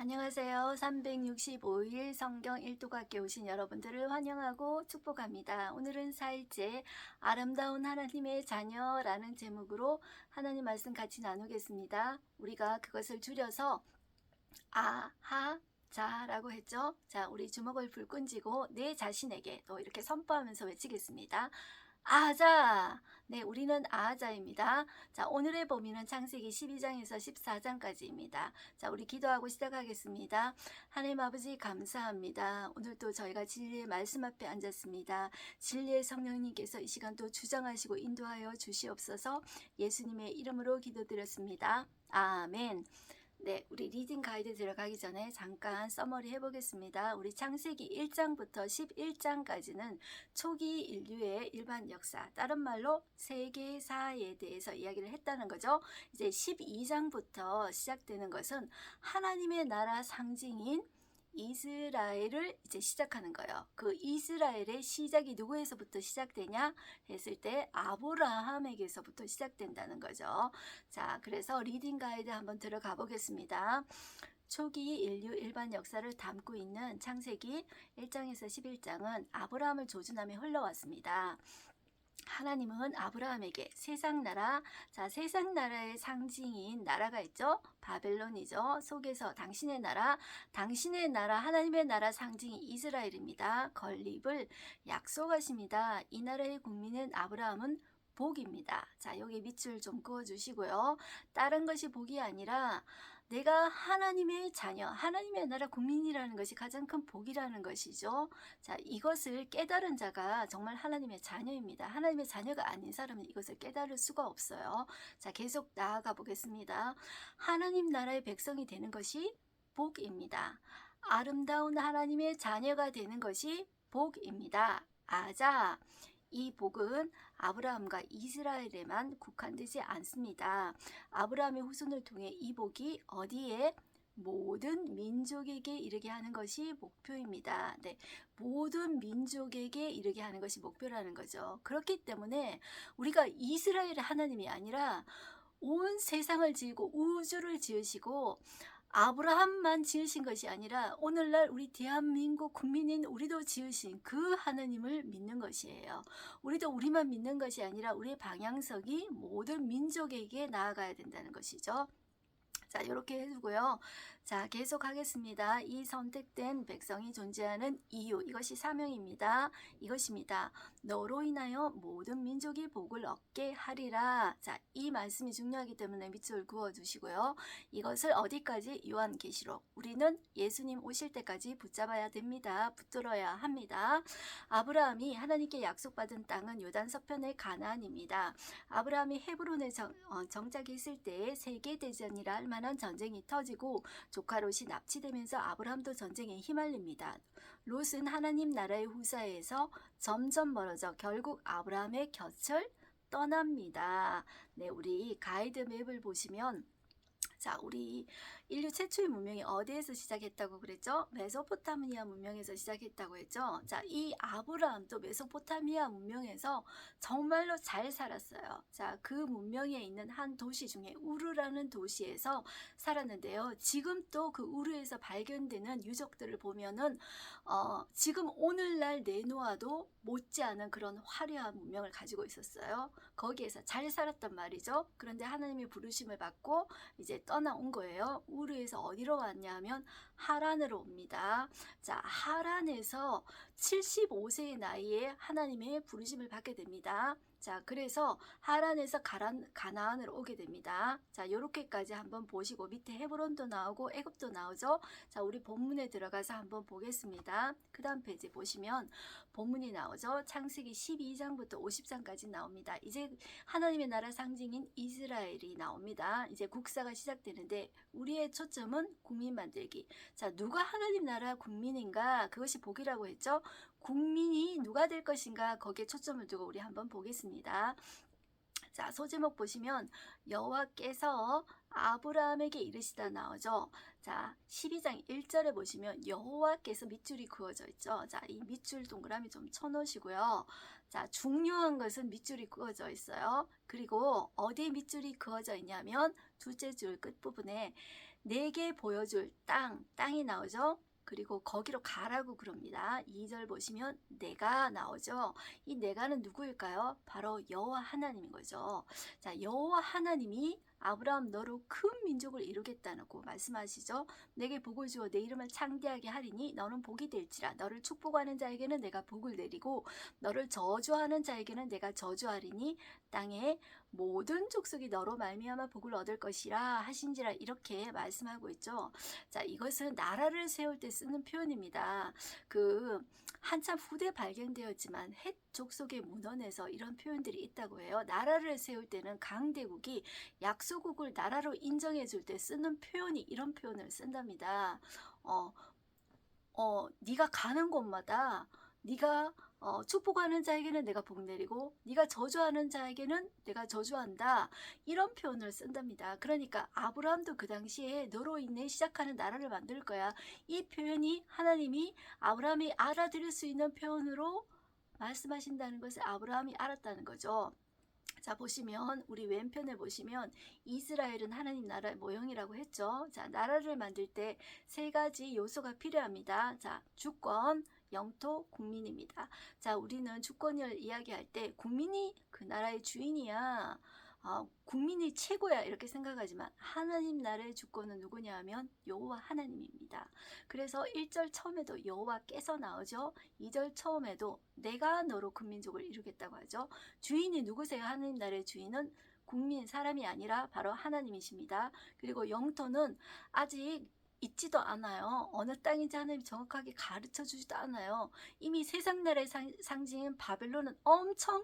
안녕하세요. 365일 성경 일독학교 오신 여러분들을 환영하고 축복합니다. 오늘은 4일째 아름다운 하나님의 자녀라는 제목으로 하나님 말씀 같이 나누겠습니다. 우리가 그것을 줄여서 아하자라고 했죠. 자, 우리 주먹을 불끈 쥐고 내 자신에게 또 이렇게 선포하면서 외치겠습니다. 아하자! 네, 우리는 아하자입니다. 자, 오늘의 범위는 창세기 12장에서 14장까지입니다. 자, 우리 기도하고 시작하겠습니다. 하나님 아버지 감사합니다. 오늘도 저희가 진리의 말씀 앞에 앉았습니다. 진리의 성령님께서 이 시간 또 주장하시고 인도하여 주시옵소서. 예수님의 이름으로 기도드렸습니다. 아멘. 네, 우리 리딩 가이드 들어가기 전에 잠깐 서머리 해보겠습니다. 우리 창세기 1장부터 11장까지는 초기 인류의 일반 역사, 다른 말로 세계사에 대해서 이야기를 했다는 거죠. 이제 12장부터 시작되는 것은 하나님의 나라 상징인 이스라엘을 이제 시작하는 거예요. 그 이스라엘의 시작이 누구에서부터 시작되냐 했을 때 아브라함에게서부터 시작된다는 거죠. 자, 그래서 리딩 가이드 한번 들어가 보겠습니다. 초기 인류 일반 역사를 담고 있는 창세기 1장에서 11장은 아브라함을 조준하며 흘러왔습니다. 하나님은 아브라함에게 세상 나라, 자, 세상 나라의 상징인 나라가 있죠. 바벨론이죠. 속에서 당신의 나라, 하나님의 나라 상징이 이스라엘입니다. 건립을 약속하십니다. 이 나라의 국민은 아브라함은 복입니다. 자, 여기 밑줄 좀 그어주시고요. 다른 것이 복이 아니라 내가 하나님의 자녀, 하나님의 나라 국민이라는 것이 가장 큰 복이라는 것이죠. 자, 이것을 깨달은 자가 정말 하나님의 자녀입니다. 하나님의 자녀가 아닌 사람은 이것을 깨달을 수가 없어요. 자, 계속 나아가 보겠습니다. 하나님 나라의 백성이 되는 것이 복입니다. 아름다운 하나님의 자녀가 되는 것이 복입니다. 자, 이 복은 아브라함과 이스라엘에만 국한되지 않습니다. 아브라함의 후손을 통해 이 복이 어디에? 모든 민족에게 이르게 하는 것이 목표입니다. 네, 모든 민족에게 이르게 하는 것이 목표라는 거죠. 그렇기 때문에 우리가 이스라엘의 하나님이 아니라 온 세상을 지으고 우주를 지으시고 아브라함만 지으신 것이 아니라 오늘날 우리 대한민국 국민인 우리도 지으신 그 하나님을 믿는 것이에요. 우리도 우리만 믿는 것이 아니라 우리의 방향성이 모든 민족에게 나아가야 된다는 것이죠. 자, 이렇게 해주고요. 자, 계속 하겠습니다. 이 선택된 백성이 존재하는 이유, 이것이 사명입니다. 이것입니다. 너로 인하여 모든 민족이 복을 얻게 하리라. 자, 이 말씀이 중요하기 때문에 밑줄 그어주시고요. 이것을 어디까지? 요한계시록. 우리는 예수님 오실 때까지 붙잡아야 됩니다. 붙들어야 합니다. 아브라함이 하나님께 약속받은 땅은 요단 서편의 가나안입니다. 아브라함이 헤브론에 정착했을 때 세계대전이라 할 만한 전쟁이 터지고 조카 롯이 납치되면서 아브라함도 전쟁에 휘말립니다. 롯은 하나님 나라의 후사에서 점점 멀어져 결국 아브라함의 곁을 떠납니다. 네, 우리 가이드 맵을 보시면 자, 우리 인류 최초의 문명이 어디에서 시작했다고 그랬죠? 메소포타미아 문명에서 시작했다고 했죠? 자, 이 아브라함도 메소포타미아 문명에서 정말로 잘 살았어요. 자, 그 문명에 있는 한 도시 중에 우르라는 도시에서 살았는데요. 지금 또 그 우르에서 발견되는 유적들을 보면은 지금 오늘날 내놓아도 못지않은 그런 화려한 문명을 가지고 있었어요. 거기에서 잘 살았단 말이죠. 그런데 하나님의 부르심을 받고 이제 떠나온 거예요. 우르에서 어디로 왔냐면 하란으로 옵니다. 자, 하란에서 75세의 나이에 하나님의 부르심을 받게 됩니다. 자, 그래서 하란에서 가나안으로 오게 됩니다. 자, 요렇게까지 한번 보시고 밑에 헤브론도 나오고 애굽도 나오죠. 자, 우리 본문에 들어가서 한번 보겠습니다. 그 다음 페이지 보시면 본문이 나오죠. 창세기 12장부터 50장까지 나옵니다. 이제 하나님의 나라 상징인 이스라엘이 나옵니다. 이제 국사가 시작되는데 우리의 초점은 국민 만들기. 자, 누가 하나님 나라 국민인가? 그것이 복이라고 했죠. 국민이 누가 될 것인가? 거기에 초점을 두고 우리 한번 보겠습니다. 자, 소제목 보시면 여호와께서 아브라함에게 이르시다 나오죠. 자, 12장 1절에 보시면 여호와께서 밑줄이 그어져 있죠. 자, 이 밑줄 동그라미 좀 쳐놓으시고요. 자, 중요한 것은 밑줄이 그어져 있어요. 그리고 어디에 밑줄이 그어져 있냐면 둘째 줄 끝부분에 내게 보여줄 땅이 나오죠. 그리고 거기로 가라고 그럽니다. 2절 보시면 내가 나오죠. 이 내가는 누구일까요? 바로 여호와 하나님인 거죠. 자, 여호와 하나님이 아브라함 너로 큰 민족을 이루겠다고 말씀하시죠. 내게 복을 주어 내 이름을 창대하게 하리니 너는 복이 될지라. 너를 축복하는 자에게는 내가 복을 내리고 너를 저주하는 자에게는 내가 저주하리니 땅에 모든 족속이 너로 말미암아 복을 얻을 것이라 하신지라. 이렇게 말씀하고 있죠. 자, 이것은 나라를 세울 때 쓰는 표현입니다. 한참 후대 발견되었지만 헷 족속의 문헌에서 이런 표현들이 있다고 해요. 나라를 세울 때는 강대국이 약소국을 나라로 인정해 줄 때 쓰는 표현이 이런 표현을 쓴답니다. 네가 가는 곳마다 네가 축복하는 자에게는 내가 복 내리고 네가 저주하는 자에게는 내가 저주한다. 이런 표현을 쓴답니다. 그러니까 아브라함도 그 당시에 너로 인해 시작하는 나라를 만들 거야. 이 표현이 하나님이 아브라함이 알아들을 수 있는 표현으로 말씀하신다는 것을 아브라함이 알았다는 거죠. 자, 보시면 우리 왼편에 보시면 이스라엘은 하나님 나라의 모형이라고 했죠. 자, 나라를 만들 때 세 가지 요소가 필요합니다. 자, 주권, 영토, 국민입니다. 자, 우리는 주권을 이야기할 때 국민이 그 나라의 주인이야, 국민이 최고야 이렇게 생각하지만 하나님 나라의 주권은 누구냐 하면 여호와 하나님입니다. 그래서 1절 처음에도 여호와께서 나오죠. 2절 처음에도 내가 너로 큰 민족을 이루겠다고 하죠. 주인이 누구세요? 하나님 나라의 주인은 국민, 사람이 아니라 바로 하나님이십니다. 그리고 영토는 아직 있지도 않아요. 어느 땅인지 하나님이 정확하게 가르쳐 주지도 않아요. 이미 세상 나라의 상징인 바벨론은 엄청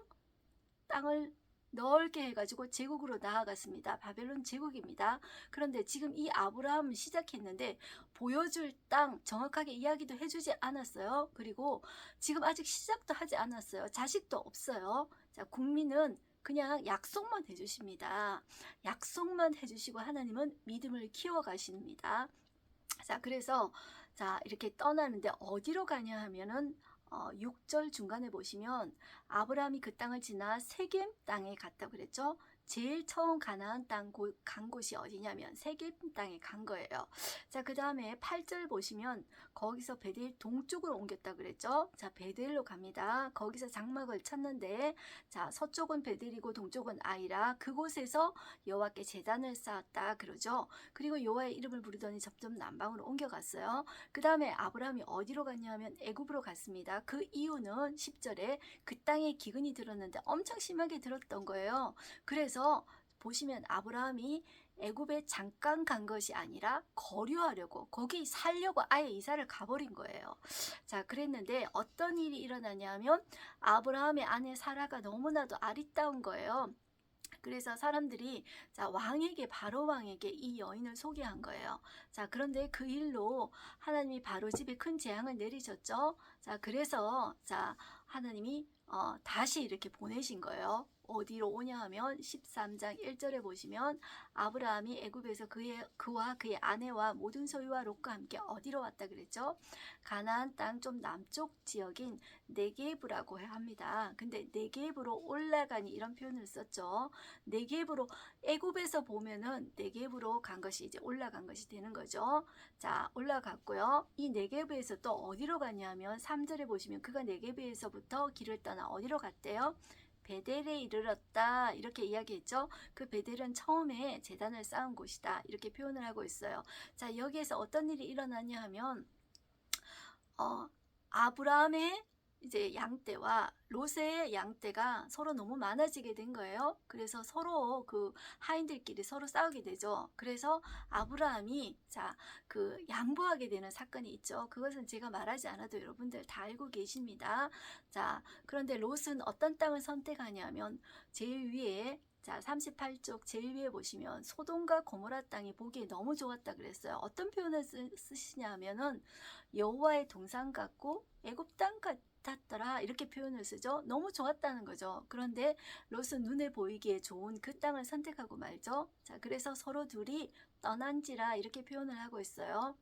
땅을 넓게 해가지고 제국으로 나아갔습니다. 바벨론 제국입니다. 그런데 지금 이 아브라함은 시작했는데 보여줄 땅 정확하게 이야기도 해주지 않았어요. 그리고 지금 아직 시작도 하지 않았어요. 자식도 없어요. 자, 국민은 그냥 약속만 해주십니다. 약속만 해주시고 하나님은 믿음을 키워가십니다. 자, 그래서 자, 이렇게 떠나는데 어디로 가냐 하면은 6절 중간에 보시면 아브라함이 그 땅을 지나 세겜 땅에 갔다고 그랬죠. 제일 처음 가나안 땅 간 곳이 어디냐면 세겜 땅에 간 거예요. 자, 그 다음에 8절 보시면 거기서 베델 동쪽으로 옮겼다 그랬죠. 자, 베델로 갑니다. 거기서 장막을 쳤는데 자, 서쪽은 베델이고 동쪽은 아이라 그곳에서 여호와께 제단을 쌓았다 그러죠. 그리고 여호와의 이름을 부르더니 점점 남방으로 옮겨갔어요. 그 다음에 아브라함이 어디로 갔냐면 애굽으로 갔습니다. 그 이유는 10절에 그 땅에 기근이 들었는데 엄청 심하게 들었던 거예요. 그래서 보시면 아브라함이 애굽에 잠깐 간 것이 아니라 거류하려고 거기 살려고 아예 이사를 가버린 거예요. 자, 그랬는데 어떤 일이 일어나냐면 아브라함의 아내 사라가 너무나도 아리따운 거예요. 그래서 사람들이 자, 바로 왕에게 이 여인을 소개한 거예요. 자, 그런데 그 일로 하나님이 바로 집에 큰 재앙을 내리셨죠. 자, 그래서 자, 하나님이 다시 이렇게 보내신 거예요. 어디로 오냐 하면 13장 1절에 보시면 아브라함이 애굽에서 그와 그의 아내와 모든 소유와 롯과 함께 어디로 왔다 그랬죠? 가나안 땅 좀 남쪽 지역인 네게브라고 합니다. 근데 네게브로 올라가니 이런 표현을 썼죠. 네게브로 애굽에서 보면은 네게브로 간 것이 이제 올라간 것이 되는 거죠. 자, 올라갔고요. 이 네게브에서 또 어디로 갔냐면 3절에 보시면 그가 네게브에서부터 길을 떠나 어디로 갔대요? 베델에 이르렀다 이렇게 이야기했죠. 그 베델은 처음에 제단을 쌓은 곳이다 이렇게 표현을 하고 있어요. 자, 여기에서 어떤 일이 일어나냐 하면 아브라함의 이제 양떼와 롯의 양떼가 서로 너무 많아지게 된 거예요. 그래서 서로 그 하인들끼리 서로 싸우게 되죠. 그래서 아브라함이 양보하게 되는 사건이 있죠. 그것은 제가 말하지 않아도 여러분들 다 알고 계십니다. 자, 그런데 롯은 어떤 땅을 선택하냐면 제일 위에 자, 38쪽 제일 위에 보시면 소돔과 고모라 땅이 보기에 너무 좋았다 그랬어요. 어떤 표현을 쓰시냐 하면은 여호와의 동산 같고 애굽 땅 같았더라 이렇게 표현을 쓰죠. 너무 좋았다는 거죠. 그런데 롯은 눈에 보이기에 좋은 그 땅을 선택하고 말죠. 자, 그래서 서로 둘이 떠난지라 이렇게 표현을 하고 있어요.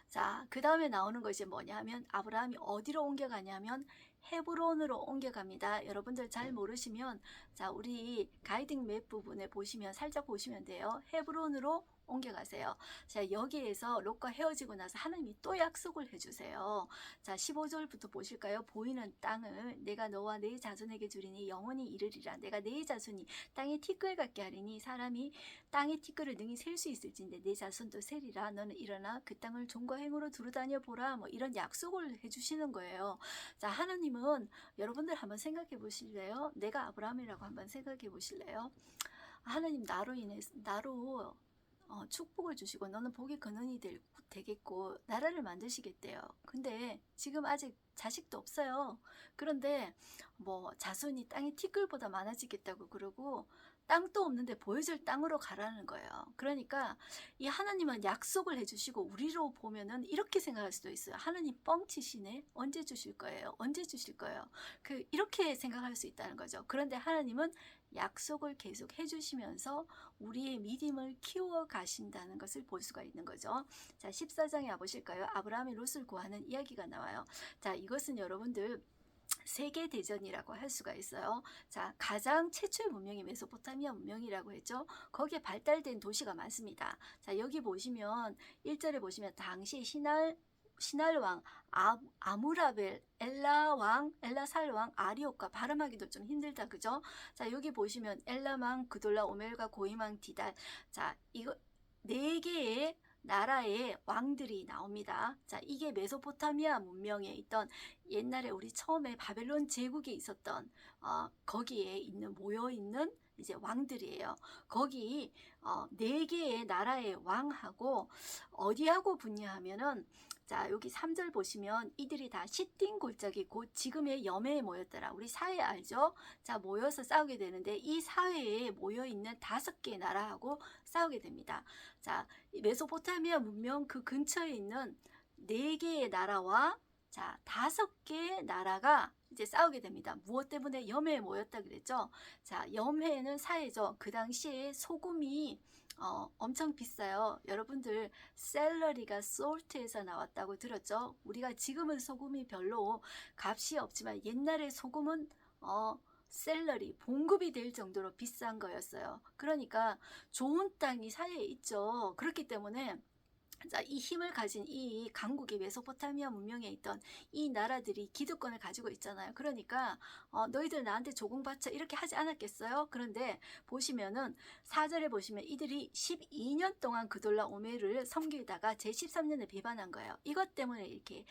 자, 그 다음에 나오는 것이 뭐냐면 아브라함이 어디로 옮겨가냐면 헤브론으로 옮겨갑니다. 여러분들 잘 모르시면 자, 우리 가이딩 맵 부분에 보시면 살짝 보시면 돼요. 헤브론으로 옮겨가세요. 자, 여기에서 롯과 헤어지고 나서 하나님이 또 약속을 해주세요. 자, 15절부터 보실까요? 보이는 땅을 내가 너와 네 자손에게 주리니 영원히 이르리라. 내가 네 자손이 땅에 티끌 같게 하리니 사람이 땅의 티끌을 능히 셀 수 있을진데 네 자손도 세리라. 너는 일어나 그 땅을 종과 행으로 두루다녀 보라. 뭐 이런 약속을 해주시는 거예요. 자, 하나님은 여러분들 한번 생각해 보실래요? 내가 아브라함이라고 한번 생각해 보실래요? 하나님 나로 축복을 주시고 너는 복의 근원이 되겠고 나라를 만드시겠대요. 근데 지금 아직 자식도 없어요. 그런데 뭐 자손이 땅의 티끌보다 많아지겠다고 그러고 땅도 없는데 보여줄 땅으로 가라는 거예요. 그러니까 이 하나님은 약속을 해주시고 우리로 보면은 이렇게 생각할 수도 있어요. 하나님 뻥치시네. 언제 주실 거예요? 언제 주실 거예요? 이렇게 생각할 수 있다는 거죠. 그런데 하나님은 약속을 계속 해주시면서 우리의 믿음을 키워 가신다는 것을 볼 수가 있는 거죠. 자, 14장에 와보실까요? 아브라함이 롯을 구하는 이야기가 나와요. 자, 이것은 여러분들 세계대전이라고 할 수가 있어요. 자, 가장 최초의 문명이 메소포타미아 문명이라고 했죠. 거기에 발달된 도시가 많습니다. 자, 여기 보시면 1절에 보시면 당시 신할왕 아무라벨 엘라살왕 아리옥과 발음하기도 좀 힘들다 그죠? 자, 여기 보시면 엘라망 그돌라 오멜과 고이망 디달. 자, 이거 4개의 나라의 왕들이 나옵니다. 자, 이게 메소포타미아 문명에 있던 옛날에 우리 처음에 바벨론 제국에 있었던 거기에 모여 있는 이제 왕들이에요. 거기 4개의 나라의 왕하고 어디하고 붙냐 하면은 자, 여기 3절 보시면 이들이 다 시띵 골짜기 곧 지금의 여매에 모였더라. 우리 사회 알죠? 자, 모여서 싸우게 되는데 이 사회에 모여 있는 5개의 나라하고 싸우게 됩니다. 자, 메소포타미아 문명 그 근처에 있는 4개의 나라와 자, 5개의 나라가 이제 싸우게 됩니다. 무엇 때문에 염해에 모였다 그랬죠? 자, 염해는 사회죠. 그 당시에 소금이 엄청 비싸요. 여러분들 샐러리가 솔트에서 나왔다고 들었죠? 우리가 지금은 소금이 별로 값이 없지만 옛날에 소금은 샐러리 봉급이 될 정도로 비싼 거였어요. 그러니까 좋은 땅이 사이에 있죠. 그렇기 때문에 자, 이 힘을 가진 이 강국의 메소포타미아 문명에 있던 이 나라들이 기득권을 가지고 있잖아요. 그러니까 너희들 나한테 조공받쳐 이렇게 하지 않았겠어요? 그런데 보시면은 4절에 보시면 이들이 12년 동안 그돌라 오메를 섬기다가 제13년에 배반한 거예요. 이것 때문에 이렇게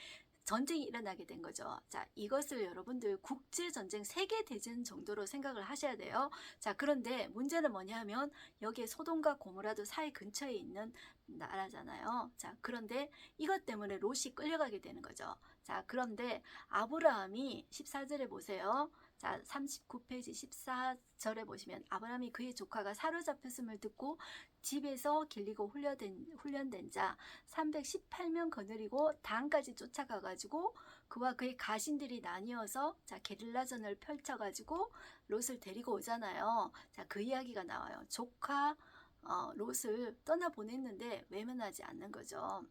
전쟁이 일어나게 된 거죠. 자, 이것을 여러분들 국제전쟁 세계대전 정도로 생각을 하셔야 돼요. 자, 그런데 문제는 뭐냐 하면 여기에 소돔과 고모라도 사해 근처에 있는 나라잖아요. 자, 그런데 이것 때문에 롯이 끌려가게 되는 거죠. 자, 그런데 아브라함이 14절에 보세요. 자, 39페이지 14절에 보시면 아브라함이 그의 조카가 사로잡혔음을 듣고 집에서 길리고 훈련된 자 318명 거느리고 단까지 쫓아가가지고 그와 그의 가신들이 나뉘어서 자, 게릴라전을 펼쳐가지고 롯을 데리고 오잖아요. 자, 그 이야기가 나와요. 조카 롯을 떠나보냈는데 외면하지 않는 거죠.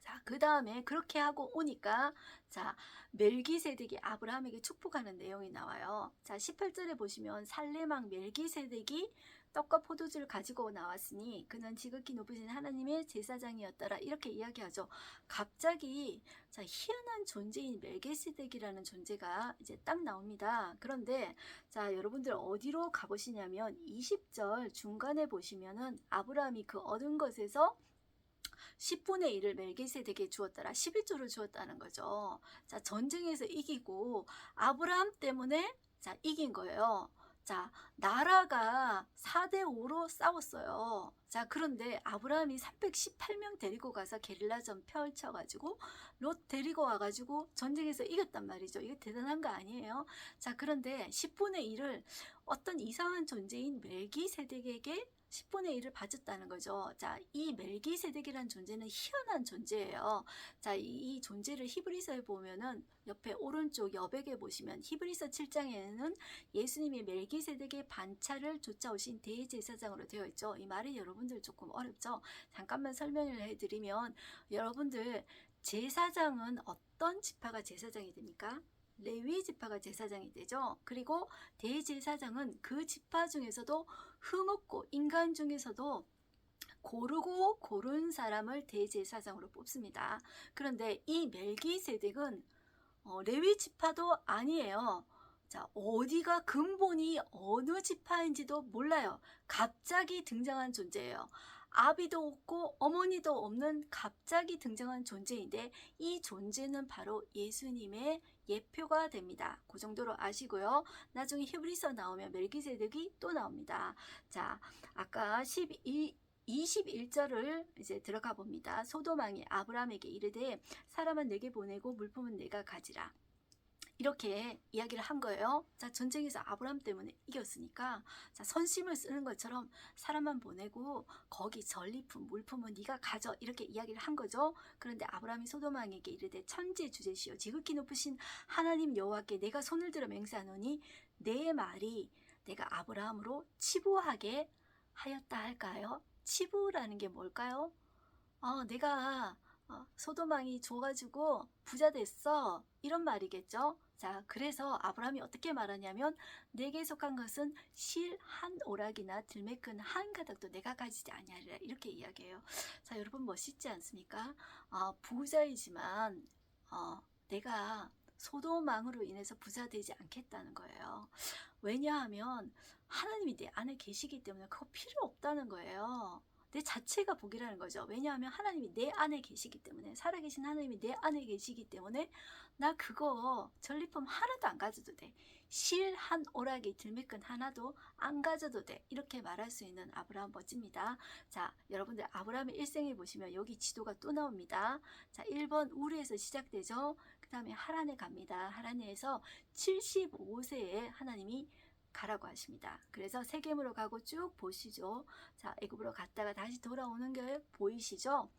자, 그 다음에 그렇게 하고 오니까 자, 멜기세덱이 아브라함에게 축복하는 내용이 나와요. 자, 18절에 보시면 살레망 멜기세덱이 떡과 포도주를 가지고 나왔으니 그는 지극히 높으신 하나님의 제사장이었더라. 이렇게 이야기하죠. 갑자기 자, 희한한 존재인 멜기세덱이라는 존재가 이제 딱 나옵니다. 그런데 자, 여러분들 어디로 가보시냐면 20절 중간에 보시면은 아브라함이 그 얻은 것에서 10분의 1을 멜기세덱에게 주었더라. 11조를 주었다는 거죠. 자, 전쟁에서 이기고 아브라함 때문에 자, 이긴 거예요. 자, 나라가 4대5로 싸웠어요. 자, 그런데 아브라함이 318명 데리고 가서 게릴라전 펼쳐가지고 롯 데리고 와가지고 전쟁에서 이겼단 말이죠. 이게 대단한 거 아니에요? 자, 그런데 10분의 1을 어떤 이상한 존재인 멜기세덱에게 10분의 1을 바쳤다는 거죠. 자, 이 멜기세덱이라는 존재는 희한한 존재예요. 자, 이 존재를 히브리서에 보면은 옆에 오른쪽 여백에 보시면 히브리서 7장에는 예수님이 멜기세덱의 반차를 쫓아오신 대제사장으로 되어 있죠. 이 말이 여러분들 조금 어렵죠. 잠깐만 설명을 해드리면 여러분들 제사장은 어떤 지파가 제사장이 됩니까? 레위 지파가 제사장이 되죠. 그리고 대제사장은 그 지파 중에서도 흠없고 인간 중에서도 고르고 고른 사람을 대제사장으로 뽑습니다. 그런데 이 멜기세덱은 레위 지파도 아니에요. 자, 어디가 근본이 어느 지파인지도 몰라요. 갑자기 등장한 존재예요. 아비도 없고 어머니도 없는 갑자기 등장한 존재인데 이 존재는 바로 예수님의 예표가 됩니다. 그 정도로 아시고요. 나중에 히브리서 나오면 멜기세덱이 또 나옵니다. 자, 아까 21절을 이제 들어가 봅니다. 소돔왕이 아브라함에게 이르되 사람은 내게 보내고 물품은 내가 가지라. 이렇게 이야기를 한 거예요. 자, 전쟁에서 아브라함 때문에 이겼으니까 자, 선심을 쓰는 것처럼 사람만 보내고 거기 전리품, 물품은 네가 가져 이렇게 이야기를 한 거죠. 그런데 아브라함이 소돔 왕에게 이르되 천지 주제시여 지극히 높으신 하나님 여호와께 내가 손을 들어 맹세하노니 내 말이 내가 아브라함으로 치부하게 하였다 할까요? 치부라는 게 뭘까요? 내가 소돔 왕이 줘가지고 부자 됐어 이런 말이겠죠. 자, 그래서 아브라함이 어떻게 말하냐면 내게 속한 것은 실 한 오락이나 들매끈 한 가닥도 내가 가지지 아니하리라 이렇게 이야기해요. 자, 여러분 멋있지 않습니까? 부자이지만 내가 소돔 왕으로 인해서 부자 되지 않겠다는 거예요. 왜냐하면 하나님이 내 안에 계시기 때문에 그거 필요 없다는 거예요. 내 자체가 복이라는 거죠. 왜냐하면 하나님이 내 안에 계시기 때문에, 살아계신 하나님이 내 안에 계시기 때문에 나 그거 전리품 하나도 안 가져도 돼. 실 한 오락이 들매끈 하나도 안 가져도 돼. 이렇게 말할 수 있는 아브라함 멋집니다. 자, 여러분들 아브라함의 일생에 보시면 여기 지도가 또 나옵니다. 자, 1번 우르에서 시작되죠. 그 다음에 하란에 갑니다. 하란에서 75세에 하나님이 가라고 하십니다. 그래서 세겜으로 가고 쭉 보시죠. 자, 애굽으로 갔다가 다시 돌아오는 게 보이시죠?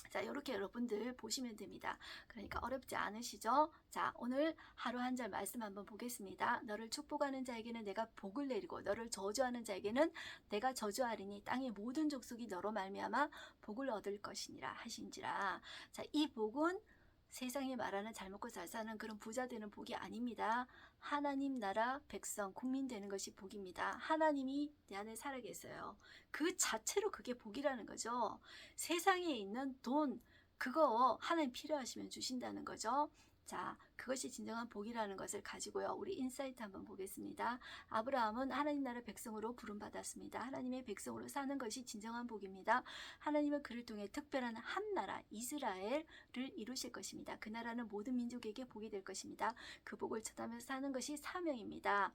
자, 이렇게 여러분들 보시면 됩니다. 그러니까 어렵지 않으시죠? 자, 오늘 하루 한 절 말씀 한번 보겠습니다. 너를 축복하는 자에게는 내가 복을 내리고 너를 저주하는 자에게는 내가 저주하리니 땅의 모든 족속이 너로 말미암아 복을 얻을 것이니라 하신지라. 자, 이 복은 세상에 말하는 잘 먹고 잘 사는 그런 부자 되는 복이 아닙니다. 하나님 나라 백성 국민 되는 것이 복입니다. 하나님이 내 안에 살아 계세요. 그 자체로 그게 복이라는 거죠. 세상에 있는 돈 그거 하나님 필요하시면 주신다는 거죠. 자, 그것이 진정한 복이라는 것을 가지고요. 우리 인사이트 한번 보겠습니다. 아브라함은 하나님 나라 백성으로 부름받았습니다. 하나님의 백성으로 사는 것이 진정한 복입니다. 하나님은 그를 통해 특별한 한 나라 이스라엘을 이루실 것입니다. 그 나라는 모든 민족에게 복이 될 것입니다. 그 복을 전하면서 사는 것이 사명입니다.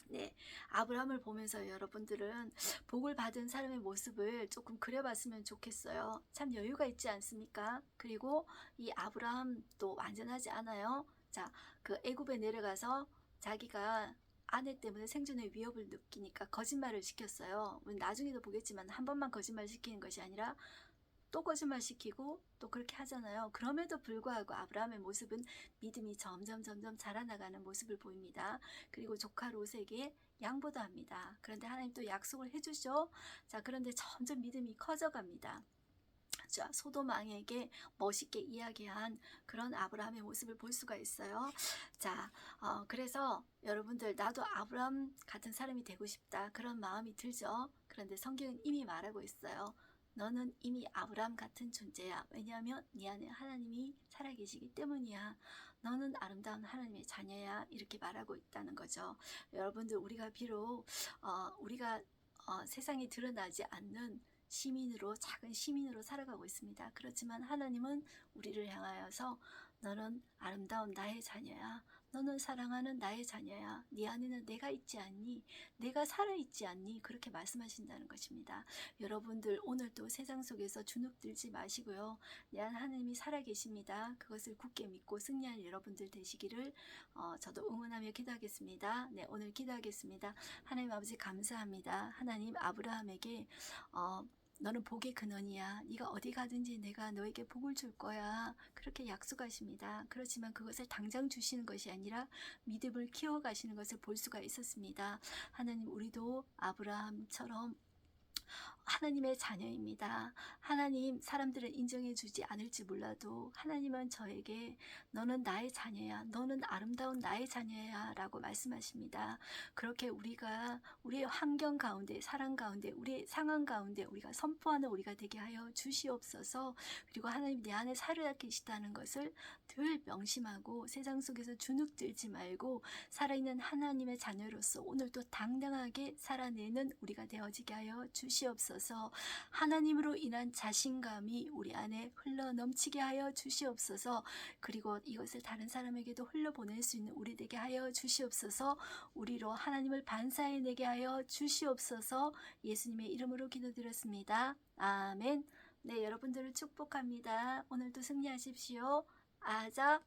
네, 아브라함을 보면서 여러분들은 복을 받은 사람의 모습을 조금 그려봤으면 좋겠어요. 참 여유가 있지 않습니까? 그리고 이 아브라함도 완전하지 않아요. 자, 그 애굽에 내려가서 자기가 아내 때문에 생존의 위협을 느끼니까 거짓말을 시켰어요. 나중에도 보겠지만 한 번만 거짓말 시키는 것이 아니라 또 거짓말 시키고 또 그렇게 하잖아요. 그럼에도 불구하고 아브라함의 모습은 믿음이 점점 자라나가는 모습을 보입니다. 그리고 조카 롯에게 양보도 합니다. 그런데 하나님 또 약속을 해주죠. 자, 그런데 점점 믿음이 커져갑니다. 자, 소돔 왕에게 멋있게 이야기한 그런 아브라함의 모습을 볼 수가 있어요. 자, 그래서 여러분들 나도 아브라함 같은 사람이 되고 싶다 그런 마음이 들죠. 그런데 성경은 이미 말하고 있어요. 너는 이미 아브라함 같은 존재야. 왜냐하면 네 안에 하나님이 살아계시기 때문이야. 너는 아름다운 하나님의 자녀야. 이렇게 말하고 있다는 거죠. 여러분들 우리가 비록 우리가 세상에 드러나지 않는 시민으로 작은 시민으로 살아가고 있습니다. 그렇지만 하나님은 우리를 향하여서 너는 아름다운 나의 자녀야. 너는 사랑하는 나의 자녀야. 네 안에는 내가 있지 않니? 내가 살아있지 않니? 그렇게 말씀하신다는 것입니다. 여러분들 오늘도 세상 속에서 주눅들지 마시고요. 내 안에 하나님이 살아계십니다. 그것을 굳게 믿고 승리할 여러분들 되시기를 저도 응원하며 기도하겠습니다. 네, 오늘 기도하겠습니다. 하나님 아버지 감사합니다. 하나님 아브라함에게 너는 복의 근원이야. 네가 어디 가든지 내가 너에게 복을 줄 거야. 그렇게 약속하십니다. 그렇지만 그것을 당장 주시는 것이 아니라 믿음을 키워가시는 것을 볼 수가 있었습니다. 하나님 우리도 아브라함처럼 하나님의 자녀입니다. 하나님, 사람들은 인정해 주지 않을지 몰라도 하나님은 저에게 너는 나의 자녀야, 너는 아름다운 나의 자녀야 라고 말씀하십니다. 그렇게 우리가 우리의 환경 가운데, 사랑 가운데, 우리의 상황 가운데 우리가 선포하는 우리가 되게 하여 주시옵소서. 그리고 하나님 내 안에 살아 계시다는 것을 늘 명심하고 세상 속에서 주눅들지 말고 살아있는 하나님의 자녀로서 오늘도 당당하게 살아내는 우리가 되어지게 하여 주시옵소서. 하나님으로 인한 자신감이 우리 안에 흘러넘치게 하여 주시옵소서. 그리고 이것을 다른 사람에게도 흘려보낼 수 있는 우리 되게 하여 주시옵소서. 우리로 하나님을 반사해내게 하여 주시옵소서. 예수님의 이름으로 기도드렸습니다. 아멘. 네, 여러분들을 축복합니다. 오늘도 승리하십시오. 아자.